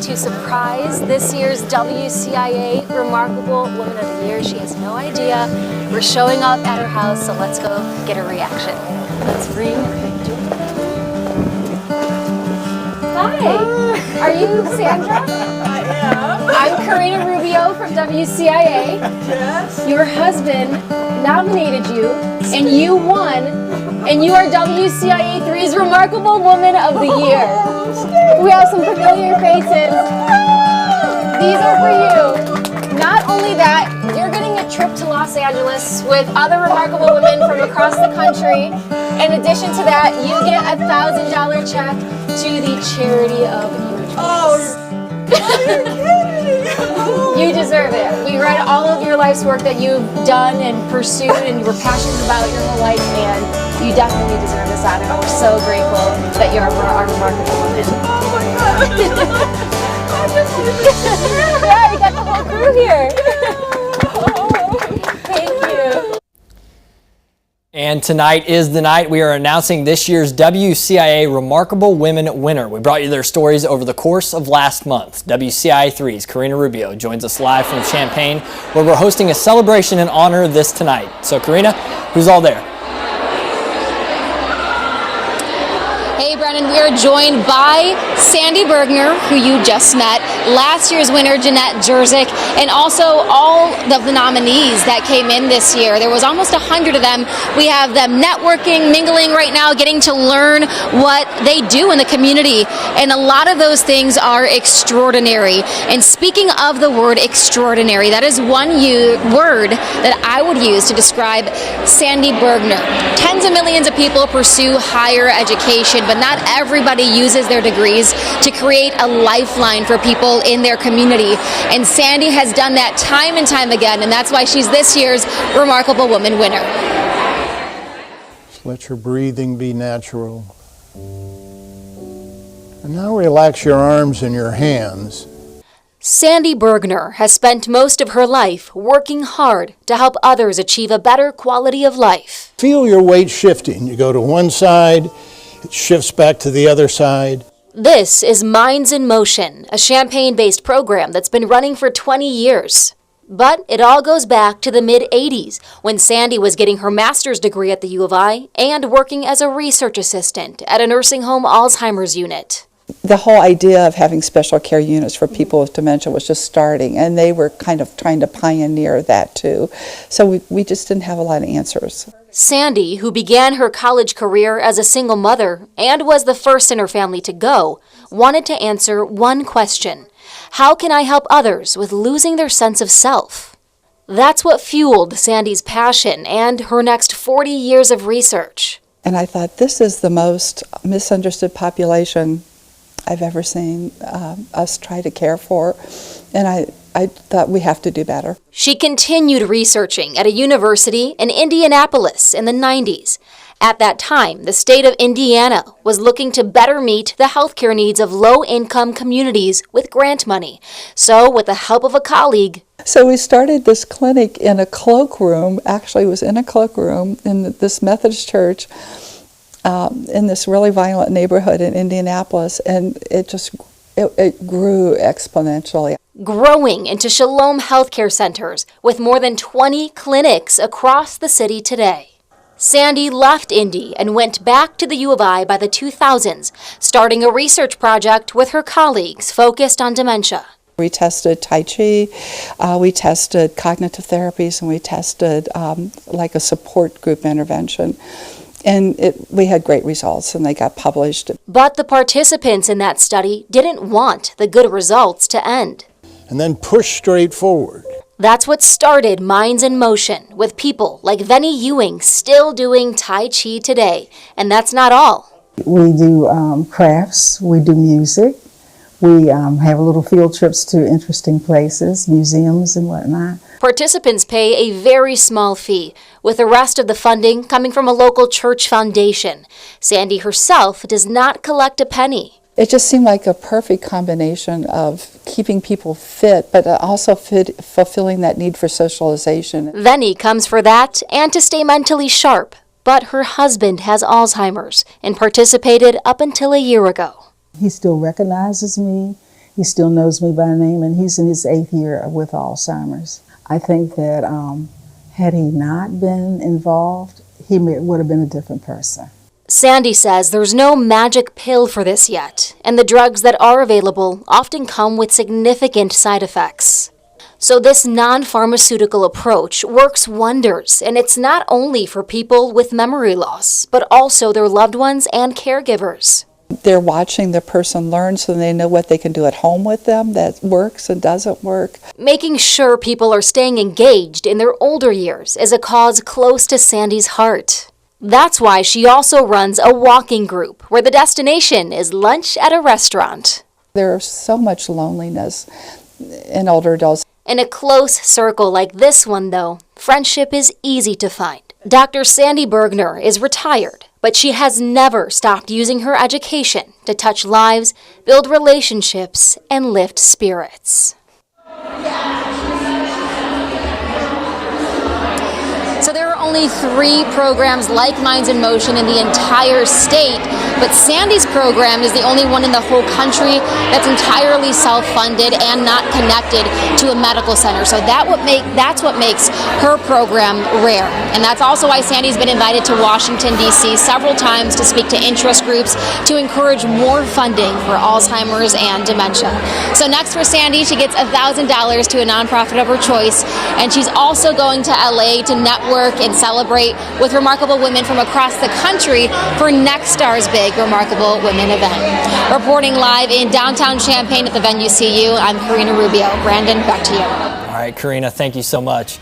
to surprise this year's WCIA Remarkable Woman of the Year. She has no idea. We're showing up at her house, so let's go get a reaction. Let's ring. Hi, are you Sandra? I am. I'm Karina Rubio from WCIA. Yes. Your husband nominated you, and you won, and you are WCIA 3's Remarkable Woman of the Year. We have some familiar faces. These are for you. Not only that, you're getting a trip to Los Angeles with other remarkable women from across the country. In addition to that, you get a $1,000 check to the charity of your choice. Oh, you're kidding. You deserve it. We read all of your life's work that you've done and pursued and you were passionate about your whole life, and you definitely deserve this honor. We're so grateful that you're our remarkable woman. Oh my God. Yeah, we got the whole crew here. Thank you. And tonight is the night we are announcing this year's WCIA Remarkable Women winner. We brought you their stories over the course of last month. WCIA 3's Karina Rubio joins us live from Champaign, where we're hosting a celebration in honor of this tonight. So Karina, who's all there? Hey Brennan, we are joined by Sandy Burgener, who you just met, last year's winner Jeanette Jerzyk, and also all of the nominees that came in this year. There was almost 100 of them. We have them networking, mingling right now, getting to learn what they do in the community, and a lot of those things are extraordinary. And speaking of the word extraordinary, that is one word that I would use to describe Sandy Burgener. Tens of millions of people pursue higher education, but not everybody uses their degrees to create a lifeline for people in their community. And Sandy has done that time and time again, and that's why she's this year's Remarkable Woman winner. Just let your breathing be natural. And now relax your arms and your hands. Sandy Burgener has spent most of her life working hard to help others achieve a better quality of life. Feel your weight shifting. You go to one side, it shifts back to the other side. This is Minds in Motion, a Champaign-based program that's been running for 20 years. But it all goes back to the mid-'80s, when Sandy was getting her master's degree at the U of I and working as a research assistant at a nursing home Alzheimer's unit. The whole idea of having special care units for people with dementia was just starting, and they were kind of trying to pioneer that too. So we just didn't have a lot of answers. Sandy, who began her college career as a single mother and was the first in her family to go, wanted to answer one question: how can I help others with losing their sense of self? That's what fueled Sandy's passion and her next 40 years of research. And I thought, this is the most misunderstood population I've ever seen us try to care for, and I thought we have to do better. She continued researching at a university in Indianapolis in the 90s. At that time, the state of Indiana was looking to better meet the healthcare needs of low-income communities with grant money. So, with the help of a colleague, so we started this clinic in a cloakroom. Actually, it was in a cloakroom in this Methodist church in this really violent neighborhood in Indianapolis, and it grew exponentially. Growing into Shalom Healthcare Centers with more than 20 clinics across the city today. Sandy left Indy and went back to the U of I by the 2000s, starting a research project with her colleagues focused on dementia. We tested Tai Chi, we tested cognitive therapies, and we tested like a support group intervention. And we had great results, and they got published. But the participants in that study didn't want the good results to end. And then push straight forward. That's what started Minds in Motion, with people like Venny Ewing still doing Tai Chi today. And that's not all. We do crafts, we do music, we have little field trips to interesting places, museums and whatnot. Participants pay a very small fee, with the rest of the funding coming from a local church foundation. Sandy herself does not collect a penny. It just seemed like a perfect combination of keeping people fit, but also fulfilling that need for socialization. Venny comes for that and to stay mentally sharp. But her husband has Alzheimer's and participated up until a year ago. He still recognizes me. He still knows me by name, and he's in his 8th year with Alzheimer's. I think that had he not been involved, he would have been a different person. Sandy says there's no magic pill for this yet, and the drugs that are available often come with significant side effects. So this non-pharmaceutical approach works wonders, and it's not only for people with memory loss, but also their loved ones and caregivers. They're watching the person learn so they know what they can do at home with them that works and doesn't work. Making sure people are staying engaged in their older years is a cause close to Sandy's heart. That's why she also runs a walking group where the destination is lunch at a restaurant. There's so much loneliness in older adults. In a close circle like this one, though, friendship is easy to find. Dr. Sandy Burgener is retired, but she has never stopped using her education to touch lives, build relationships, and lift spirits. So there are only 3 programs like Minds in Motion in the entire state, but Sandy's program is the only one in the whole country that's entirely self-funded and not connected to a medical center. So that's what makes her program rare. And that's also why Sandy's been invited to Washington, D.C. several times to speak to interest groups to encourage more funding for Alzheimer's and dementia. So next for Sandy, she gets $1,000 to a nonprofit of her choice, and she's also going to LA to network and celebrate with remarkable women from across the country for next star's big Remarkable Women event. Reporting live in downtown Champaign at the WCIA, I'm Karina Rubio. Brandon, back to you. All right, Karina, thank you so much.